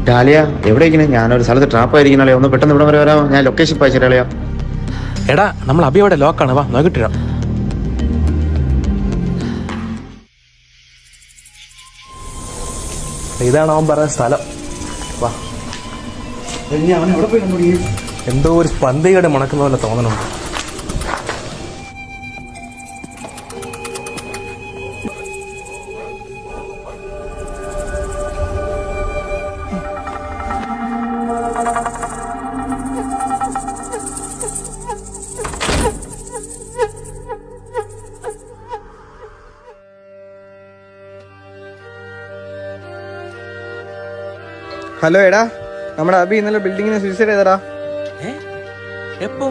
Dahlia എവിടെ ഇരിക്കണേ? ഞാനൊരു സ്ഥലത്ത് ട്രാപ്പ് ആയിരിക്കണേ. ഒന്ന് പെട്ടെന്ന് ഇവിടെ വരെ വരാമോ? ഞാൻ ലൊക്കേഷൻ അയച്ചിട്ടാളിയാ. എടാ നമ്മൾ അബിയോടെ ലോക്കാണ്, വാ നോക്കിട്ടിരാ. ഇതാണ് അവൻ പറഞ്ഞ സ്ഥലം, വാ. എന്തോ ഒരു പന്തികയുടെ മണക്കുന്ന പോലെ തോന്നണുണ്ട്. ഹലോ എടാ, നമ്മുടെ അബി ഇന്നലെ ബിൽഡിങ്ങിന് സൂസൈഡ് ചെയ്തടാ. എപ്പോ?